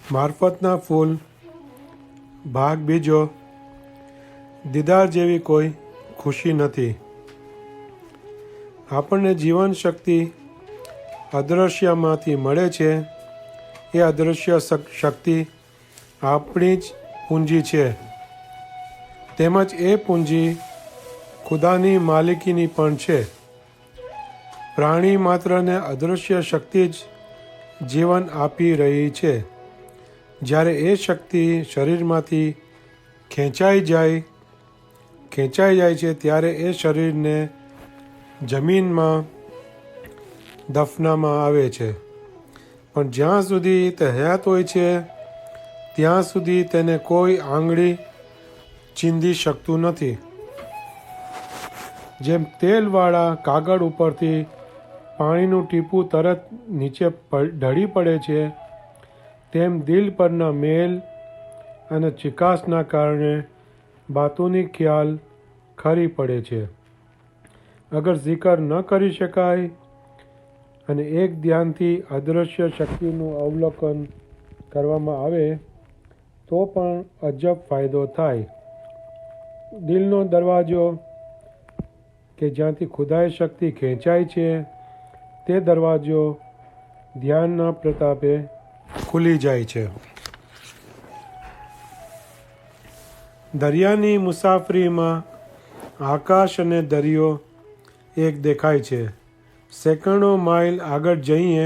મારફતના ફૂલ ભાગ બીજો, દીદાર જેવી કોઈ ખુશી નથી. આપણને જીવન શક્તિ અદૃશ્યમાંથી મળે છે. એ અદૃશ્ય શક્તિ આપણી જ પૂંજી છે, તેમજ એ પૂંજી ખુદાની માલિકીની પણ છે. પ્રાણી માત્રને અદૃશ્ય શક્તિ જ જીવન આપી રહી છે. જ્યારે એ શક્તિ શરીરમાંથી ખેંચાઈ જાય છે ત્યારે એ શરીરને જમીનમાં દફનાવવામાં આવે છે. પણ જ્યાં સુધી તે હયાત હોય છે ત્યાં સુધી તેને કોઈ આંગળી ચીંધી શકતું નથી. જેમ તેલવાળા કાગળ ઉપરથી પાણીનું ટીપું તરત નીચે ઢળી પડે છે, તેમ દિલ પરના મેલ અને ચિકાસના કારણે બાતોની ખ્યાલ ખરી પડે છે. અગર જિકર ન કરી શકાય અને એક ધ્યાનથી અદૃશ્ય શક્તિનું અવલોકન કરવામાં આવે તો પણ અજબ ફાયદો થાય. દિલનો દરવાજો કે જ્યાંથી ખુદાઈ શક્તિ ખેંચાય છે તે દરવાજો ધ્યાનના પ્રતાપે ખુલી જાય છે. દરિયાની મુસાફરીમાં આકાશ અને દરિયો એક દેખાય છે. સેંકડો માઇલ આગળ જઈએ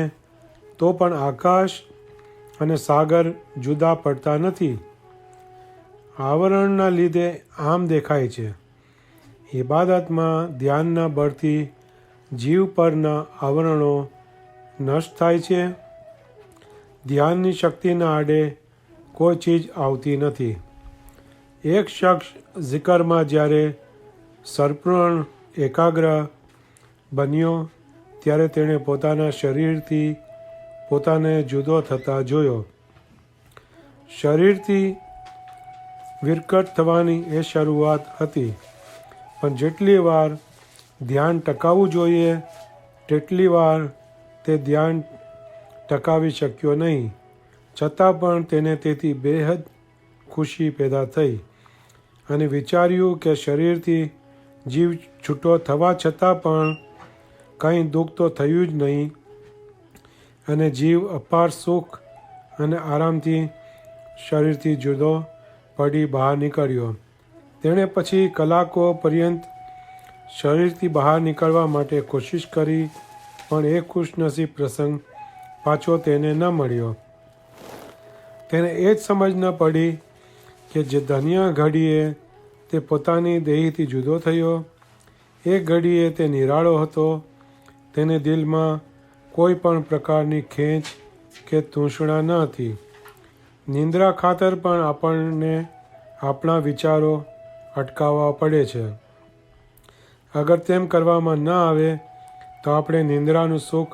તો પણ આકાશ અને સાગર જુદા પડતા નથી. આવરણના લીધે આમ દેખાય છે. ઇબાદતમાં ધ્યાનના બળથી જીવ પરના આવરણો નષ્ટ થાય છે. ધ્યાનની શક્તિના આડે કોઈ ચીજ આવતી નથી. એક શખ્સ જિકરમાં જ્યારે સંપૂર્ણ એકાગ્ર બન્યો ત્યારે તેણે પોતાના શરીરથી પોતાને જુદો થતા જોયો. શરીરથી વિરકટ થવાની એ શરૂઆત હતી, પણ જેટલી વાર ધ્યાન ટકાવવું જોઈએ તેટલી વાર તે ધ્યાન ટકાવી શક્યો નહીં. છતાં પણ તેને તેથી બેહદ ખુશી પેદા થઈ અને વિચાર્યું કે શરીરથી જીવ છૂટો થવા છતાં પણ કંઈ દુઃખ તો થયું જ નહીં અને જીવ અપાર સુખ અને આરામથી શરીરથી જુદો પડી બહાર નીકળ્યો. તેણે પછી કલાકો પર્યંત શરીરથી બહાર નીકળવા માટે કોશિશ કરી, પણ એ ખુશનસીબ પ્રસંગ પાછો તેને ન મળ્યો. તેને એ જ સમજ ન પડી કે જે ધન્ય ઘડીએ તે પોતાની દેહીથી જુદો થયો, એ ઘડીએ તે નિરાળો હતો. તેને દિલમાં કોઈ પણ પ્રકારની ખેંચ કે તૂષણા ન હતી. નિંદ્રા ખાતર પણ આપણને આપણા વિચારો અટકાવવા પડે છે. અગર તેમ કરવામાં ન આવે તો આપણે નિંદ્રાનું સુખ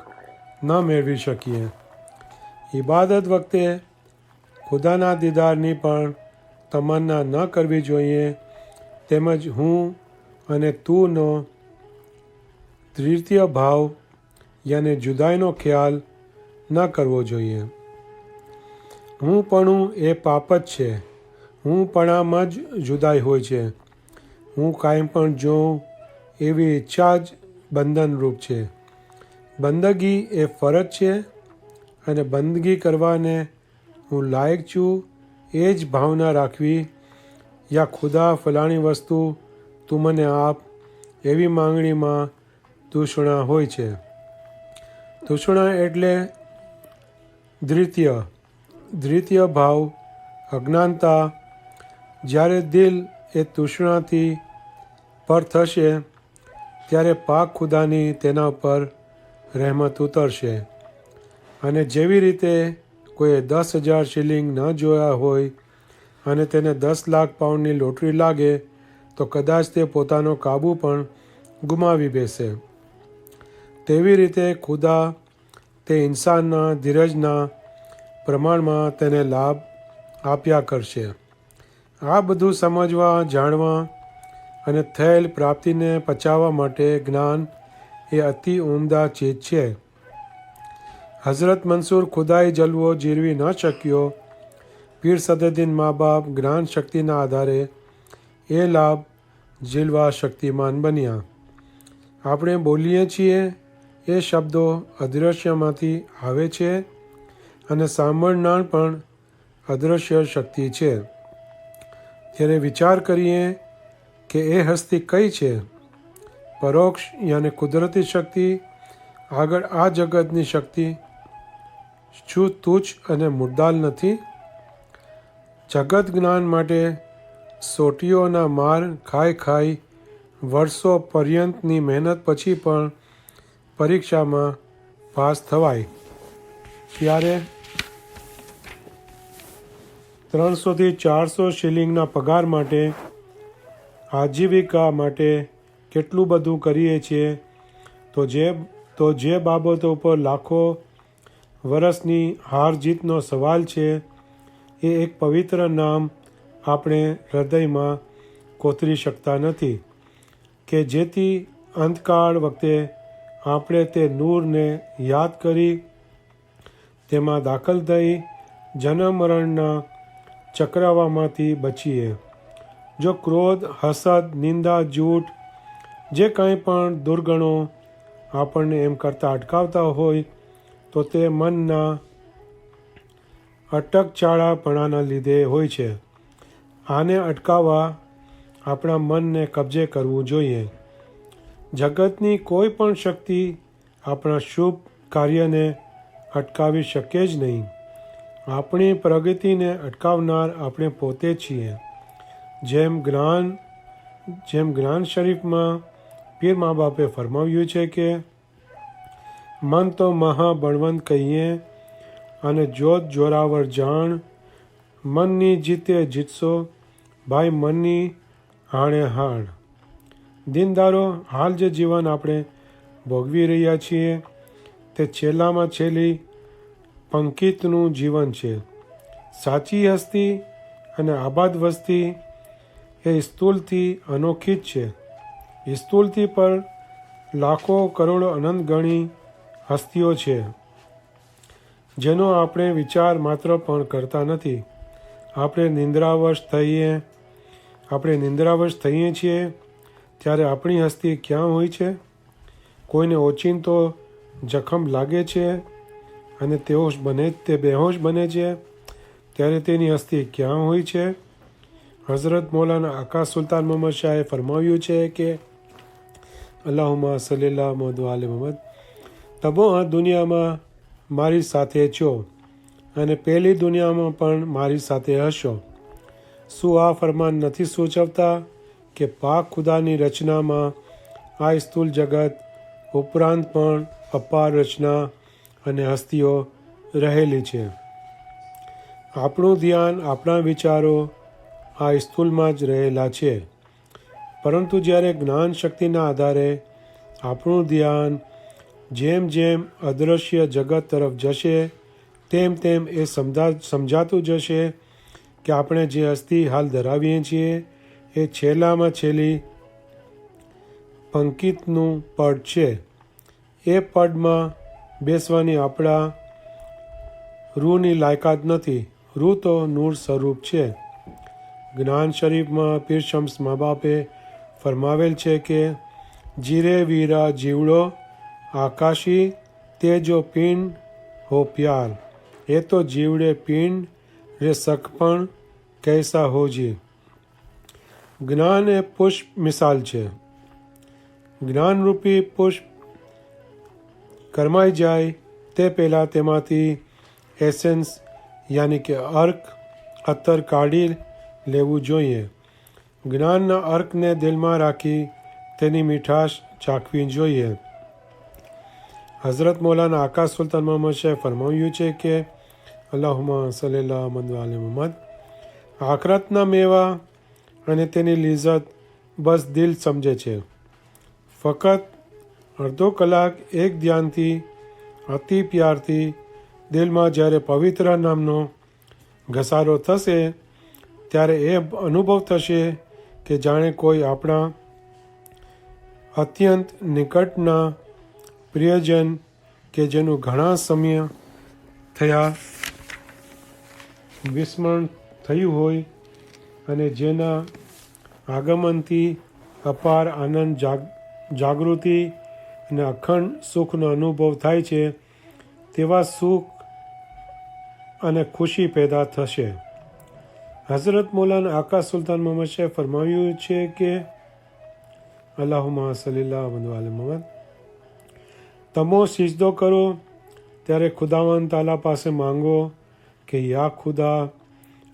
ન મેળવી શકીએ. ઇબાદત વખતે ખુદાના દીદારની પણ તમન્ના ન કરવી જોઈએ, તેમજ હું અને તુંનો દ્વિતીય ભાવ યાને જુદાઈનો ખ્યાલ ન કરવો જોઈએ. હુંપણું એ પાપ જ છે. હુંપણામાં જ જુદાઈ હોય છે. હું કાંઈ પણ જોઉં એવી ઈચ્છા જ બંધનરૂપ છે. બંદગી એ ફરજ છે અને બંદગી કરવાને હું લાયક છું એ જ ભાવના રાખવી, યા ખુદા ફલાણી વસ્તુ તું મને આપ એવી માંગણીમાં તૃષ્ણા હોય છે. તૃષ્ણા એટલે દ્વિતીય ભાવ અજ્ઞાનતા. જ્યારે દિલ એ તૃષ્ણાથી પર થશે ત્યારે પાક ખુદાની તેના પર રહેમત ઉતરશે. અને જેવી રીતે કોઈએ 10,000 શિલિંગ ન જોયા હોય અને તેને 10 લાખ પાઉન્ડની લોટરી લાગે તો કદાચ તે પોતાનો કાબુ પણ ગુમાવી બેસે. તેવી રીતે ખુદા તે ઇન્સાનના ધીરજના પ્રમાણમાં તેને લાભ આપ્યા કરશે. આ બધું સમજવા, જાણવા અને થયેલ પ્રાપ્તિને પચાવવા માટે જ્ઞાન એ અતિ ઉમદા ચીજ છે. હઝરત મંસૂર ખુદાઈ જલવો જીરવી ન શક્યો પીર સદરુદ્દીન મા બાપ જ્ઞાન શક્તિના આધારે એ લાભ ઝીલવા શક્તિમાન બન્યા. આપણે બોલીએ છીએ એ શબ્દો અદૃશ્યમાંથી આવે છે અને સાંભળનાર પણ અદૃશ્ય શક્તિ છે. ત્યારે વિચાર કરીએ કે એ હસ્તી કઈ છે? પરોક્ષ યાની કુદરતી શક્તિ આગળ આ જગતની શક્તિ શું તુચ્છ અને મુદ્દાલ નથી? જગત જ્ઞાન માટે સોટીઓના માર ખાઈ વર્ષો પર્યંતની મહેનત પછી પણ પરીક્ષામાં પાસ થવાય ત્યારે 300 થી 400 શિલિંગના પગાર માટે આજીવિકા માટે કેટલું બધું કરીએ છીએ તો જે બાબતો પર લાખો વર્ષની હાર જીતનો સવાલ છે એ એક પવિત્ર નામ આપણે હૃદયમાં કોતરી શકતા નથી કે જેથી અંતકાળ વખતે આપણે તે નૂરને યાદ કરી તેમાં દાખલ થઈ જન્મ મરણના ચક્રાવામાંથી બચીએ. જો ક્રોધ, હસદ, નિંદા, જૂઠ જે કંઈ પણ દુર્ગણો આપણને એમ કરતાં અટકાવતા હોય તો તે મનના અટકચાળાપણાના લીધે હોય છે. આને અટકાવવા આપણા મનને કબજે કરવું જોઈએ. જગતની કોઈ પણ શક્તિ આપણા શુભ કાર્યને અટકાવી શકે જ નહીં. આપણી પ્રગતિને અટકાવનાર આપણે પોતે છીએ. જેમ જ્ઞાન શરીફમાં પીર મા બાપે ફરમાવ્યું છે કે મન તો મહાબળવંત કહીએ અને જોત જોરાવર જાણ, મનની જીતે જીતશો ભાઈ મનની હાણે હાણ. દિનદારો હાલ જે જીવન આપણે ભોગવી રહ્યા છીએ તે છેલ્લામાં છેલ્લી પંકિતનું જીવન છે. સાચી હસ્તી અને આબાદ વસ્તી એ સ્થૂલથી અનોખી જ છે. સ્થૂલથી પર લાખો કરોડો અનંત ગણી હસ્તીઓ છે જેનો આપણે વિચાર માત્ર પણ કરતા નથી. આપણે નિંદ્રાવશ થઈએ છીએ ત્યારે આપણી હસ્તી ક્યાં હોય છે? કોઈને ઓચિંતો જખમ લાગે છે અને તે બેહોશ બને છે ત્યારે તેની હસ્તી ક્યાં હોય છે? હઝરત મૌલાના આકા સુલતાન મોહમ્મદ શાહે ફરમાવ્યું છે કે અલ્લાહુમ્મા સલ્લી મુહમ્મદ આલે મુહમ્મદ, તબો આ દુનિયામાં મારી સાથે છો અને પહેલી દુનિયામાં પણ મારી સાથે હશો. શું આ ફરમાન નથી સૂચવતા કે પાક ખુદાની રચનામાં આ સ્થૂલ જગત ઉપરાંત પણ અપાર રચના અને હસ્તીઓ રહેલી છે? આપણું ધ્યાન, આપણા વિચારો આ સ્થૂલમાં જ રહેલા છે. પરંતુ જ્યારે જ્ઞાન શક્તિના આધારે આપણું ધ્યાન જેમ જેમ અદૃશ્ય જગત તરફ જશે તેમ તેમ એ સમજાતું જશે કે આપણે જે હસ્તી હાલ ધરાવીએ છીએ એ છેલ્લામાં છેલ્લી પંકિતનું પડ છે. એ પડમાં બેસવાની આપણા રૂહની લાયકાત નથી. રૂહ તો નૂર સ્વરૂપ છે. જ્ઞાન શરીફમાં પીર શમ્સ મા બાપે ફરમાવેલ છે કે જીરે વીરા જીવડો આકાશી તે જો પિંડ હો પ્યાર, એ તો જીવડે પિંડ રે સખપણ કૈસા હોજી. જ્ઞાન એ પુષ્પ મિસાલ છે. જ્ઞાનરૂપી પુષ્પ કરમાઈ જાય તે પહેલાં તેમાંથી એસેન્સ યાની કે અર્ક અત્તર કાઢી લેવું જોઈએ. જ્ઞાનના અર્કને દિલમાં રાખી તેની મીઠાશ ચાખવી જોઈએ. હઝરત મૌલાના આકા સુલતાન મોહમ્મદ શાહે ફરમાવ્યું છે કે અલ્લાહુમ્મા સલ્લી મુહમ્મદ આલે મુહમ્મદ, આખરતના મેવા અને તેની લિઝ્ઝત બસ દિલ સમજે છે. ફક્ત અડધો કલાક એક ધ્યાનથી અતિ પ્યારથી દિલમાં જ્યારે પવિત્ર નામનો ઘસારો થશે ત્યારે એ અનુભવ થશે કે જાણે કોઈ આપણા અત્યંત નિકટના પ્રિયજન કે જેનું ઘણા સમય થયા વિસ્મરણ થયું હોય અને જેના આગમનથી અપાર આનંદ જાગૃતિ અને અખંડ સુખનો અનુભવ થાય છે, તેવા સુખ અને ખુશી પેદા થશે. હઝરત મૌલાના આકા સુલતાન મોહમ્મદ શાહે ફરમાવ્યું છે કે અલ્લાહુમ્મા સલ્લી અલા મુહમ્મદ, તમો સિજદો કરો ત્યારે ખુદાવંદ તાલા પાસે માંગો કે યા ખુદા,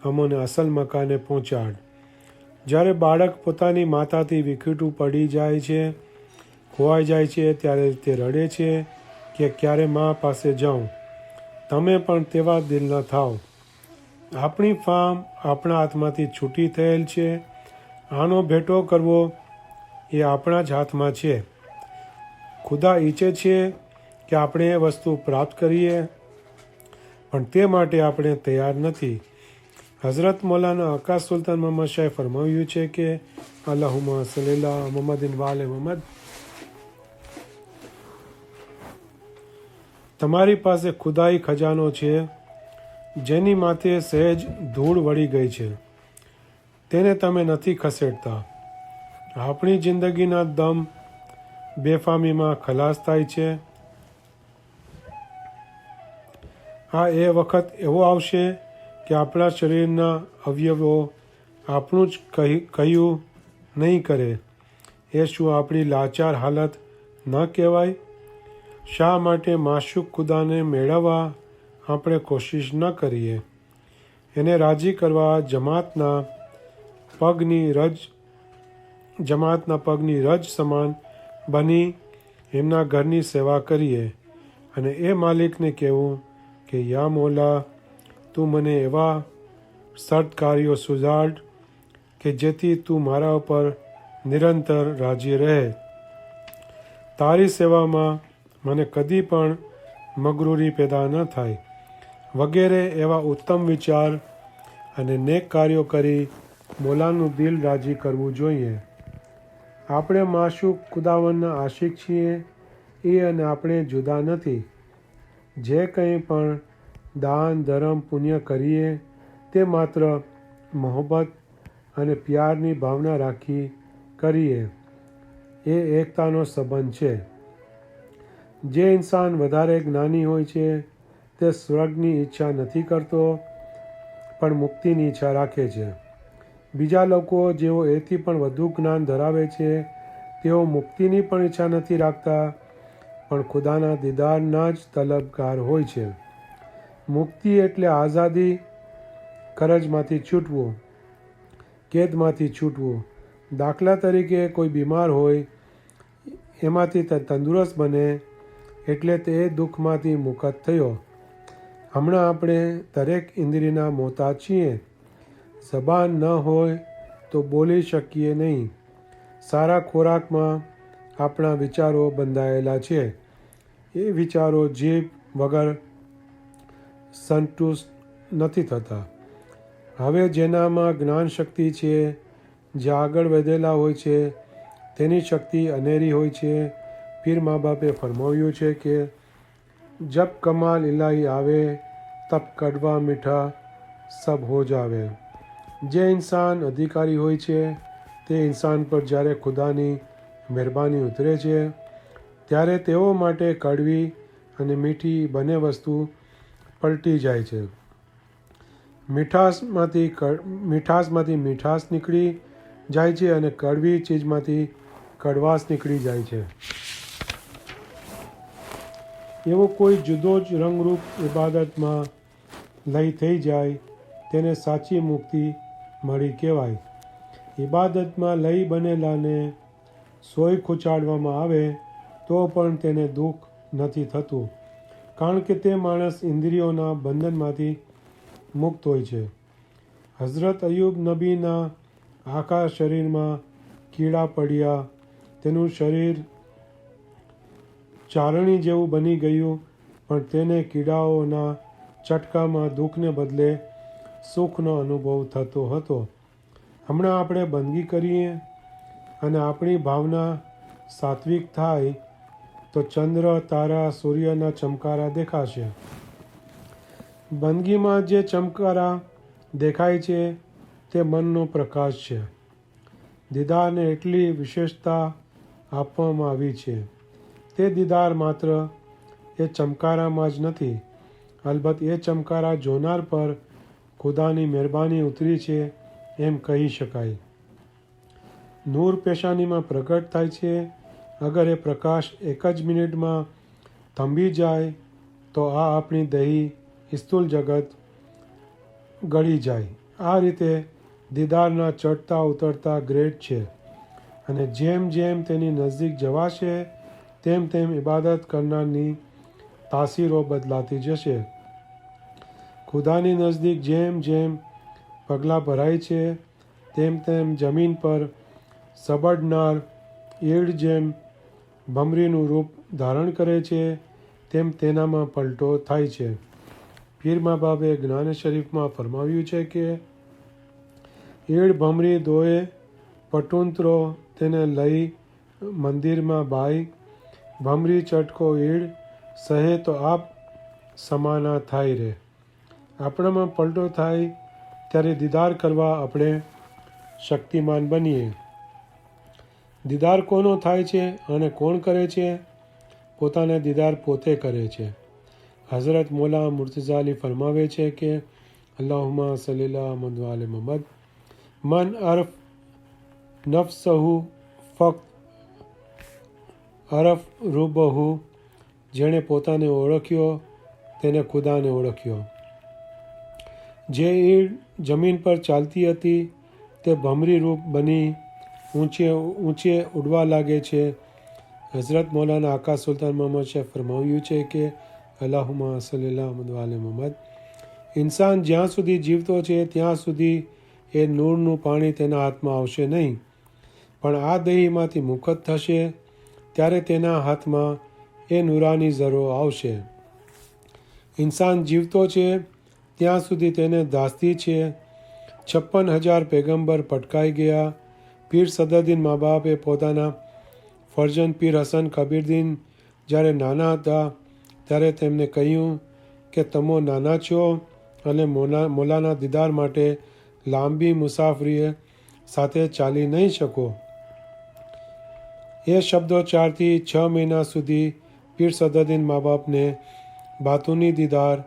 અમોને અસલ મકાને પહોંચાડ. જ્યારે બાળક પોતાની માતાથી વિખૂટું પડી જાય છે, ખોવાઈ જાય છે, ત્યારે તે રડે છે કે ક્યારે મા પાસે જાઉં. તમે પણ તેવા દિલના થાવ. આપણી ફામ આપણા હાથમાંથી છૂટી થયેલ છે. આનો ભેટો કરવો એ આપણા જ હાથમાં છે. ખુદા ઈચ્છે છે કે આપણે એ વસ્તુ પ્રાપ્ત કરીએ, પણ તે માટે આપણે તૈયાર નથી. હઝરત મૌલાના આકા સુલતાન મોહમ્મદ શાહે ફરમાવ્યું છે કે અલ્લાહુમ્મા સલ્લી અલા મુહમ્મદિન વ આલે મુહમ્મદ, તમારી પાસે ખુદાઈ ખજાનો છે જેની માથે સહેજ ધૂળ વળી ગઈ છે, તેને તમે નથી ખસેડતા. આપણી જિંદગીના દમ બેફામીમાં ખલાસ થાય છે. આ એ વખત એવો આવશે કે આપણા શરીરના અવયવો આપણું જ કહ્યું નહીં કરે. એ શું આપણી લાચાર હાલત ન કહેવાય? શા માટે માશુક ખુદાને મેળવવા આપણે કોશિશ ન કરીએ? એને રાજી કરવા જમાતના પગની રજ સમાન બની એમના ઘરની સેવા કરીએ અને એ માલિકને કહેવું કે યા મૌલા, તું મને એવા સદકાર્યો સુઝાડ કે જેથી તું મારા ઉપર નિરંતર રાજી રહે. તારી સેવામાં મને કદી પણ મગરૂરી પેદા ન થાય. વગેરે એવા ઉત્તમ વિચાર અને નેક કાર્યો કરી મૌલાનું દિલ રાજી કરવું જોઈએ. આપણે માશુક ખુદાવંદના આશિક છીએ, એ અને આપણે જુદા નથી. જે કંઈ પણ દાન ધર્મ પુણ્ય કરીએ તે માત્ર મોહબ્બત અને પ્યારની ભાવના રાખી કરીએ. એ એકતાનો સંબંધ છે. જે ઇન્સાન વધારે જ્ઞાની હોય છે તે સ્વર્ગની ઈચ્છા નથી કરતો, પણ મુક્તિની ઈચ્છા રાખે છે. બીજા લોકો જેઓ એથી પણ વધુ જ્ઞાન ધરાવે છે તેઓ મુક્તિની પણ ઈચ્છા નથી રાખતા, પણ ખુદાના દીદારના જ તલબગાર હોય છે. મુક્તિ એટલે આઝાદી, કરજમાંથી છૂટવું, કેદમાંથી છૂટવું. દાખલા તરીકે કોઈ બીમાર હોય, એમાંથી તંદુરસ્ત બને એટલે તે દુઃખમાંથી મુક્ત થયો. હમણાં આપણે દરેક ઇન્દ્રિયના મોહતાજ છીએ. જબાન ન હોય તો બોલી શકીએ નહીં. સારા ખોરાકમાં આપણા વિચારો બંધાયેલા છે. એ વિચારો જીભ વગર સંતુષ્ટ નથી થતા. હવે જેનામાં જ્ઞાન શક્તિ છે, જે આગળ વધેલા હોય છે, તેની શક્તિ અનેરી હોય છે. પીર મા બાપે ફરમાવ્યું છે કે જબ કમાલ ઇલાહી આવે તબ કડવા મીઠા સબ હો જાવે. જે ઇન્સાન અધિકારી હોય છે તે ઇન્સાન પર જ્યારે ખુદાની મહેરબાની ઉતરે છે ત્યારે તેઓ માટે કડવી અને મીઠી બંને વસ્તુ પલટી જાય છે. મીઠાશમાંથી મીઠાશ નીકળી જાય છે અને કડવી ચીજમાંથી કડવાશ નીકળી જાય છે. એવો કોઈ જુદો જ રંગરૂપ ઇબાદતમાં લય થઈ જાય તેને સાચી મુક્તિ મળી કહેવાય. ઇબાદતમાં લય બનેલાને સોય ખૂંચાડવામાં આવે તો પણ તેને દુઃખ નથી થતું, કારણ કે તે માણસ ઇન્દ્રિયોના બંધનમાંથી મુક્ત હોય છે. હઝરત અયુબ નબીના આખા શરીરમાં કીડા પડ્યા. તેનું શરીર ચારણી જેવું બની ગયું, પણ તેને કીડાઓના ચટકામાં દુઃખને બદલે સુખનો અનુભવ થતો હતો. હમણાં આપણે બંદગી કરીએ અને આપણી ભાવના સાત્વિક થાય તો ચંદ્ર, તારા, સૂર્યના ચમકારા દેખાશે. બંદગીમાં જે ચમકારા દેખાય છે તે મનનો પ્રકાશ છે. દીદારને એટલી વિશેષતા આપવામાં આવી છે. તે દીદાર માત્ર એ ચમકારામાં જ નથી, અલબત્ત એ ચમકારા જોનાર પર ખુદાની મહેરબાની ઉતરી છે એમ કહી શકાય. નૂર પેશાનીમાં પ્રગટ થાય છે. અગર એ પ્રકાશ એક જ મિનિટમાં થંભી જાય તો આ આપણી દહી સ્થૂલ જગત ગળી જાય. આ રીતે દીદારના ચડતા ઉતરતા ગ્રેડ છે અને જેમ જેમ તેની નજીક જવાશે તેમ તેમ ઇબાદત કરનારની તાસીરો બદલાતી જશે. ખુદાની નજદીક જેમ જેમ પગલાં ભરાય છે તેમ તેમ જમીન પર સબડનાર ઈડ જેમ ભમરીનું રૂપ ધારણ કરે છે તેમ તેનામાં પલટો થાય છે. પીર મા બાબે જ્ઞાન શરીફમાં ફરમાવ્યું છે કે ઈડ ભમરી દોએ પટુંતરો તેને લઈ મંદિરમાં બાઈ, ભમરી ચટકો ઈડ સહે તો આપ સમાના થાય રે. આપણામાં પલટો થાય ત્યારે દીદાર કરવા આપણે શક્તિમાન બનીએ. દીદાર કોનો થાય છે અને કોણ કરે છે? પોતાને દીદાર પોતે કરે છે. હઝરત મૌલા મુર્તઝા અલી ફરમાવે છે કે અલ્લાહુમ્મા સલ્લી અલા મુહમ્મદ વ આલે મુહમ્મદ. મન અરફ નફ્સહુ ફક્ત અરફ રૂબહુ. જેણે પોતાને ઓળખ્યો તેને ખુદાને ઓળખ્યો. જે ઈડ જમીન પર ચાલતી હતી તે ભમરી રૂપ બની ઊંચે ઉડવા લાગે છે. હઝરત મૌલાના આકા સુલતાન મોહમ્મદ શાહ ફરમાવ્યું છે કે અલ્લાહુમ્મા સલ્લી અલા મુહમ્મદ વ આલે મુહમ્મદ. ઇન્સાન જ્યાં સુધી જીવતો છે ત્યાં સુધી એ નૂરનું પાણી તેના હાથમાં આવશે નહીં, પણ આ દહીંમાંથી મુખત થશે ત્યારે તેના હાથમાં એ નૂરાની ઝરો આવશે. ઇન્સાન જીવતો છે ત્યાં સુધી તેને દાસ્તી છે. 56,000 પૈગંબર પટકાઈ ગયા. પીર સદરદીન મા બાપે પોતાના ફરજંદ પીર હસન કબીરદીન જ્યારે નાના હતા ત્યારે તેમને કહ્યું કે તમે નાના છો અને મૌલાના દીદાર માટે લાંબી મુસાફરીએ સાથે ચાલી નહીં શકો. એ શબ્દોચ્ચારથી 6 મહિના સુધી પીર સદરદીન મા બાપને બાતુની દીદાર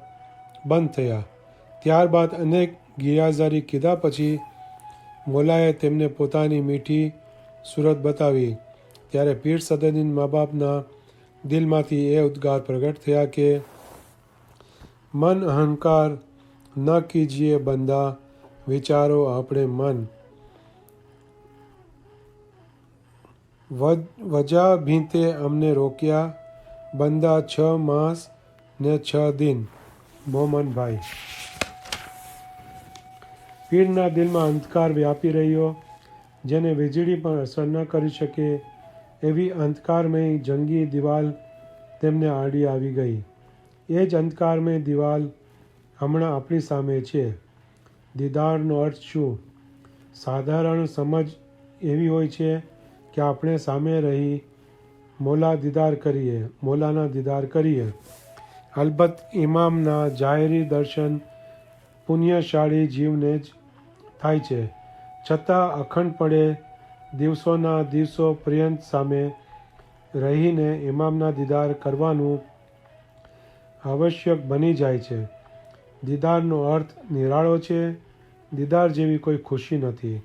બંધ થયા. ત્યારબાદ અનેક ગિરિયાઝારી કીધા પછી મૌલાએ તેમને પોતાની મીઠી સુરત બતાવી. ત્યારે પીર સદરદીન મા બાપના દિલમાંથી એ ઉદ્ગાર પ્રગટ થયા કે મન અહંકાર ન કીજીએ બંદા, વિચારો આપણે મન. વજા ભીંતે અમને રોક્યા, બંદા 6 માસ ને 6 દિન. મોમનભાઈ. પીરના દિલમાં અંધકાર વ્યાપી રહ્યો, જેને વીજળી પણ અસર ન કરી શકે એવી અંધકારમય જંગી દિવાલ તેમને આડી આવી ગઈ. એ જ અંધકારમય દિવાલ હમણાં આપણી સામે છે. દીદારનો અર્થ શું? સાધારણ સમજ એવી હોય છે કે આપણે સામે રહી મૌલાના દીદાર કરીએ. અલબત્ત ઇમામના જાહેરી દર્શન પુણ્યશાળી જીવને જ થાય છે, છતાં અખંડપણે દિવસોના દિવસો પર્યંત સામે રહીને ઇમામના દીદાર કરવાનું આવશ્યક બની જાય છે. દીદારનો અર્થ નિરાળો છે. દીદાર જેવી કોઈ ખુશી નથી.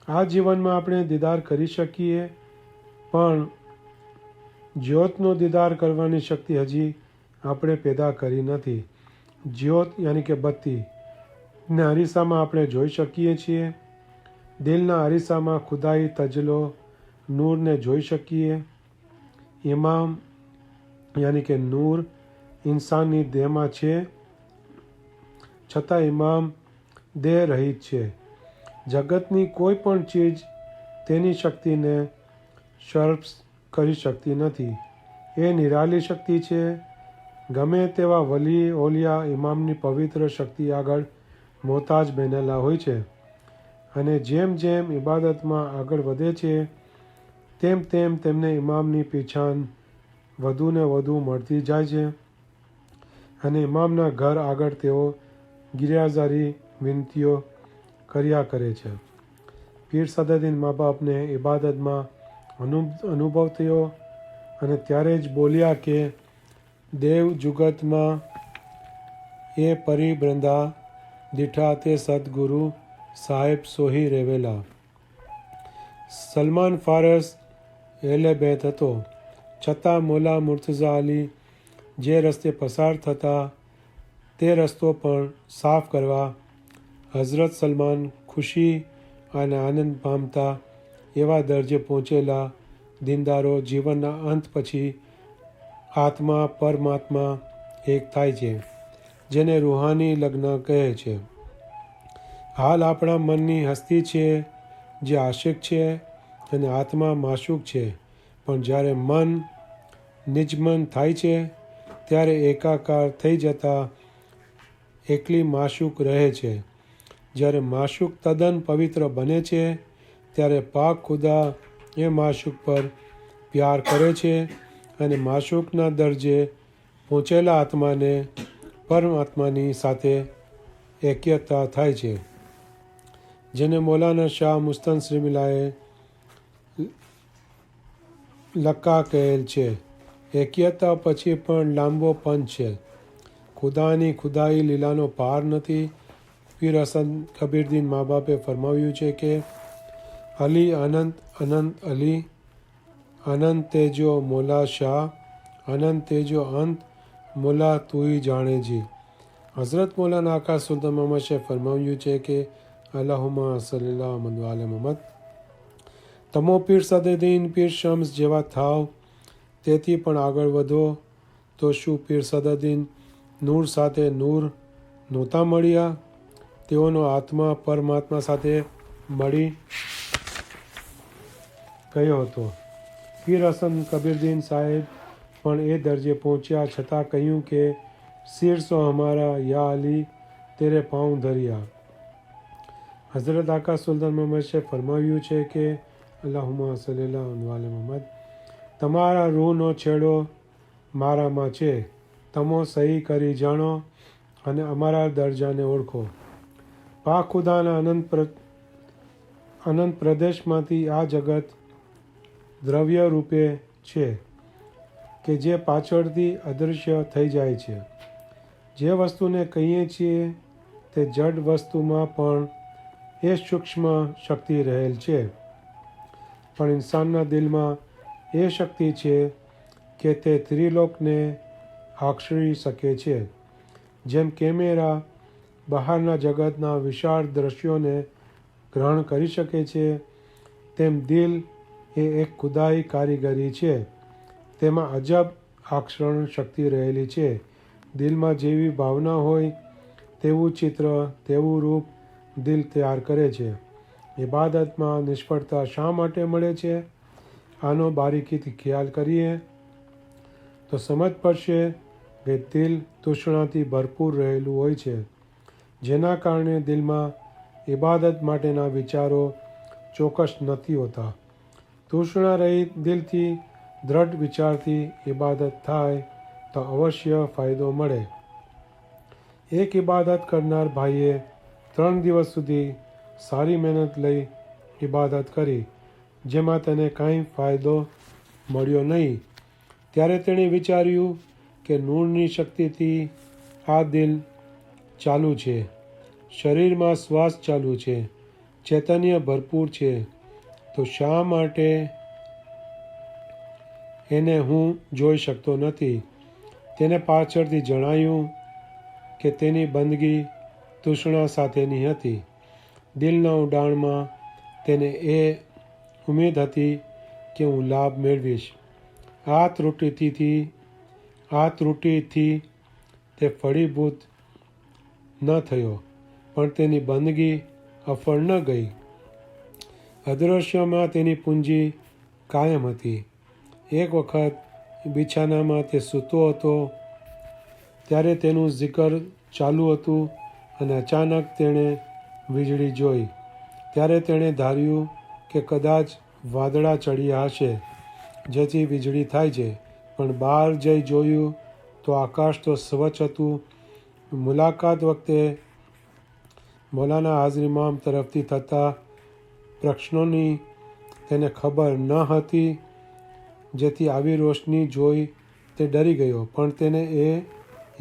આ જીવનમાં આપણે દીદાર કરી શકીએ, પણ જ્યોતનો દીદાર કરવાની શક્તિ હજી આપણે પેદા કરી નથી. જ્યોત યાની કે બત્તી ને અરીસામાં આપણે જોઈ શકીએ છીએ. દિલના અરીસામાં ખુદાઈ તજલો નૂરને જોઈ શકીએ. ઇમામ યાની કે નૂર ઇન્સાનની દેહમાં છે, છતાં ઇમામ દેહ રહિત છે. જગતની કોઈ પણ ચીજ તેની શક્તિને સર્પ કરી શકતી નથી. એ નિરાલી શક્તિ છે. ગમે તેવા વલી ઓલિયા ઇમામની પવિત્ર શક્તિ આગળ મોહતાજ બનેલા હોય છે, અને જેમ જેમ ઇબાદતમાં આગળ વધે છે તેમ તેમ તેમને ઇમામની પીછાન વધુ ને વધુ મળતી જાય છે, અને ઇમામના ઘર આગળ તેઓ ગિરિયાઝારી વિનંતીઓ કર્યા કરે છે. પીર સદરુદ્દીન મા બાપને ઇબાદતમાં અનુભવ થયો અને ત્યારે જ બોલ્યા કે દેવ જુગતમાં એ પરિબ્રંદા દીઠા તે સદગુરુ સાહેબ સોહી રેવેલા. સલમાન ફારસ એહલે બેત હતો, છતાં મોલા મુર્તઝા અલી જે રસ્તે પસાર થતા તે રસ્તો પણ સાફ કરવા હઝરત સલમાન ખુશી અને આનંદ પામતા એવા દરજે પહોંચેલા દીનદારો જીવનના અંત પછી આત્મા પરમાત્મા એક થાય છે, જેને રૂહાની લગ્ન કહે છે. હાલ આપણા મનની હસ્તી છે જે આશિક છે અને આત્મા માશુક છે, પણ જ્યારે મન નિજમન થાય છે ત્યારે એકાકાર થઈ જતા એકલી માશુક રહે છે. જ્યારે માશુક તદ્દન પવિત્ર બને છે ત્યારે પાક ખુદા એ માશુક પર પ્યાર કરે છે અને માશુકના દરજે પહોંચેલા આત્માને પરમાત્માની સાથે એક્યતા થાય છે, જેને મૌલાના શાહ મુસ્તનસિમિલાએ લક્કા કહેલ છે. એક્યતા પછી પણ લાંબો પંથ છે. ખુદાની ખુદાઈ લીલાનો પાર નથી. પીર હસન કબીરદીન મા બાપે ફરમાવ્યું છે કે અલી અનંત અનંત અલી અનંત તેજો મોલા શાહ અનંત તેજો અંત મોલા તુઈ જાણે જી. હઝરત મૌલાના આકા સુલતાન મોહમ્મદ શાહ ફરમાવ્યું છે કે અલ્લાહુમ્મા સલ્લી અલા મુહમ્મદ. તમો પીર સદરુદ્દીન પીર શમ્સ જેવા થાવ, તેથી પણ આગળ વધો. તો શું પીર સદરુદ્દીન નૂર સાથે નૂર નહોતા મળ્યા? તેઓનો આત્મા પરમાત્મા સાથે મળી ગયો હતો. પીર હસન કબીરદીન સાહેબ પણ એ દરજે પહોંચ્યા, છતાં કહ્યું કે શીરસો હમારા યા અલી તેરે પાઉં ધરિયા. હઝરત આકા સુલતાન મોહમ્મદ શાહ ફરમાવ્યું છે કે અલ્લાહુમ્મા સલ્લી અલા મુહમ્મદ. તમારા રૂહનો છેડો મારામાં છે, તમો સહી કરી જાણો અને અમારા દરજાને ઓળખો. પાક ખુદાના અનંત પ્રદેશમાંથી આ જગત દ્રવ્ય રૂપે છે કે જે પાછળથી અદૃશ્ય થઈ જાય છે. જે વસ્તુને કહીએ છીએ તે જડ વસ્તુમાં પણ એ સૂક્ષ્મ શક્તિ રહેલ છે, પણ ઇન્સાનના દિલમાં એ શક્તિ છે કે તે ત્રિલોકને આકર્ષી શકે છે. જેમ કેમેરા બહારના જગતના વિશાળ દ્રશ્યોને ગ્રહણ કરી શકે છે, તેમ દિલ એ એક ખુદાઈ કારીગરી છે. તેમાં અજબ આકર્ષણ શક્તિ રહેલી છે. દિલમાં જેવી ભાવના હોય તેવું ચિત્ર, તેવું રૂપ દિલ તૈયાર કરે છે. ઇબાદતમાં નિષ્ફળતા શા માટે મળે છે? આનો બારીકીથી ખ્યાલ કરીએ તો સમજ પડશે કે દિલ તૃષ્ણાથી ભરપૂર રહેલું હોય છે, જેના કારણે દિલમાં ઇબાદત માટેના વિચારો ચોક્કસ નથી હોતા. તૃષ્ણા રહિત દિલથી દ્રઢ વિચારથી ઇબાદત થાય તો અવશ્ય ફાયદો મળે. એક ઇબાદત કરનાર ભાઈએ 3 દિવસ સુધી સારી મહેનત લઈ ઇબાદત કરી, જેમાં તેને કાંઈ ફાયદો મળ્યો નહીં. ત્યારે તેણે વિચાર્યું કે નૂરની શક્તિથી આ દિલ ચાલુ છે, શરીરમાં શ્વાસ ચાલુ છે, ચૈતન્ય ભરપૂર છે, તો શા માટે એને હું જોઈ શકતો નથી? તેને પાછળથી જણાયું કે તેની બંદગી તૃષ્ણા સાથેની હતી. દિલના ઊંડાણમાં તેને એ ઉમેદ હતી કે હું લાભ મેળવીશ. આ ત્રુટિથી તે ફળીભૂત ન થયો, પણ તેની બંદગી અફળ ન ગઈ. અદૃશ્યમાં તેની પૂંજી કાયમ હતી. એક વખત બિછાનામાં તે સૂતો હતો, ત્યારે તેનું જિકર ચાલુ હતું અને અચાનક તેણે વીજળી જોઈ. ત્યારે તેણે ધાર્યું કે કદાચ વાદળા ચડ્યા હશે, જેથી વીજળી થાય છે, પણ બહાર જઈ જોયું તો આકાશ તો સ્વચ્છ હતું. મુલાકાત વખતે મૌલાના હાજર ઇમામ તરફથી થતા પ્રશ્નોની તેને ખબર ન હતી, જેથી આવી રોશની જોઈ તે ડરી ગયો. પણ તેને એ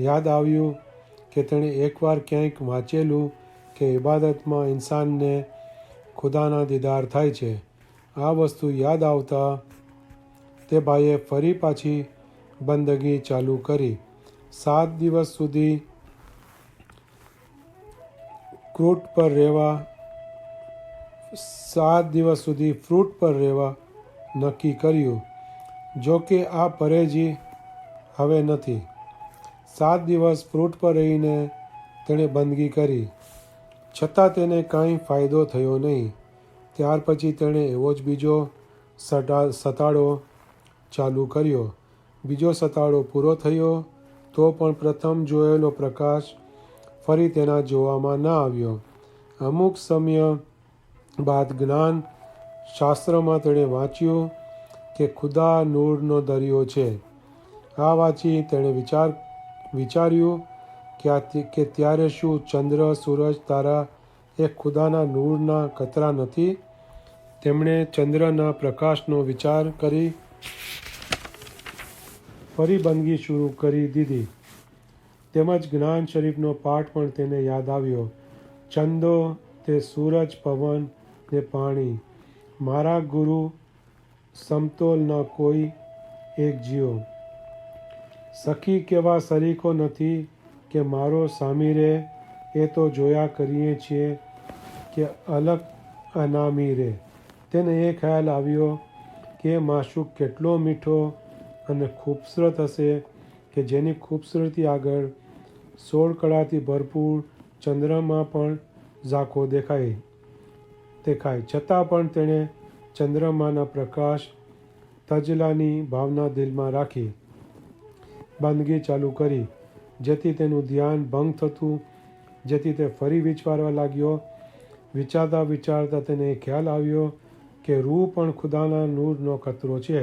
યાદ આવ્યું કે તેણે એકવાર ક્યાંક વાંચેલું કે ઇબાદતમાં ઇન્સાનને ખુદાના દીદાર થાય છે. આ વસ્તુ યાદ આવતા તે ભાઈએ ફરી પાછી બંદગી ચાલુ કરી. 7 દિવસ સુધી ફ્રૂટ પર રહેવા નક્કી કર્યું. જો કે આ પરેજી હવે નથી. 7 દિવસ ફ્રૂટ પર રહીને તેણે બંદગી કરી, છતાં તેને કાંઈ ફાયદો થયો નહીં. ત્યાર પછી તેણે એવો જ બીજો સતાડો ચાલુ કર્યો. બીજો સતાડો પૂરો થયો તો પણ પ્રથમ જોયેલો પ્રકાશ ફરી તેના જોવામાં ન આવ્યો. અમુક સમય બાદ જ્ઞાન શાસ્ત્રમાં તેણે વાંચ્યું કે ખુદા નૂરનો દરિયો છે. આ વાંચી તેણે વિચાર્યું કે ત્યારે શું ચંદ્ર, સૂરજ, તારા એ ખુદાના નૂરના કતરા નથી? તેમણે ચંદ્રના પ્રકાશનો વિચાર કરી ફરી બંદગી શરૂ કરી દીધી. તેમજ જ્ઞાન શરીફનો પાઠ પણ તેને યાદ આવ્યો. ચંદો તે સૂરજ, પવન ને પાણી, મારા ગુરુ સમતોલ ન કોઈ એક જીવો. સખી કેવા શરીકો નથી કે મારો સામી રે, એ તો જોયા કરીએ છીએ કે અલગ અનામી રે. તેને એ ખ્યાલ આવ્યો કે માશુક કેટલો મીઠો અને ખૂબસૂરત હશે કે જેની ખૂબસૂરતી આગળ 16 કળાથી ભરપૂર ચંદ્રમાં પણ ઝાંખો દેખાય. છતાં પણ તેણે ચંદ્રમાના પ્રકાશ તજલાની ભાવના દિલમાં રાખી બંદગી ચાલુ કરી, જેથી તેનું ધ્યાન ભંગ થતું, જેથી તે ફરી વિચારવા લાગ્યો. વિચારતા તેને ખ્યાલ આવ્યો કે રૂહ પણ ખુદાના નૂરનો કતરો છે.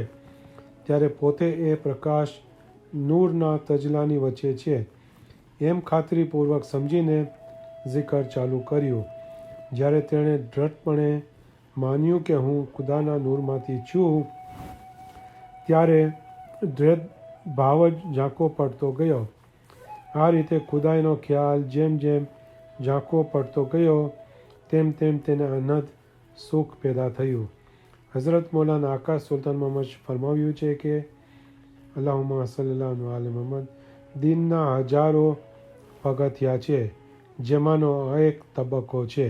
ત્યારે પોતે એ પ્રકાશ નૂરના તજલાની વચ્ચે છે એમ ખાતરીપૂર્વક સમજીને zikr ચાલુ કર્યું. જ્યારે તેણે દ્રઢપણે માન્યું કે હું ખુદાના નૂરમાંથી છું, ત્યારે દ્વૈત ભાવ જ ઝાંખો પડતો ગયો. આ રીતે ખુદાઈનો ખ્યાલ જેમ જેમ ઝાંખો પડતો ગયો તેમ તેમ તેને અનહદ સુખ પેદા થયું. હઝરત મૌલાના આકા સુલતાન મહમદ ફરમાવ્યું છે કે અલ્લાહુમ્મા સલ્લલ્લાહુ અલા મુહમ્મદ, દીનના હજારો પગથિયા છે, જેમાંનો આ એક તબક્કો છે.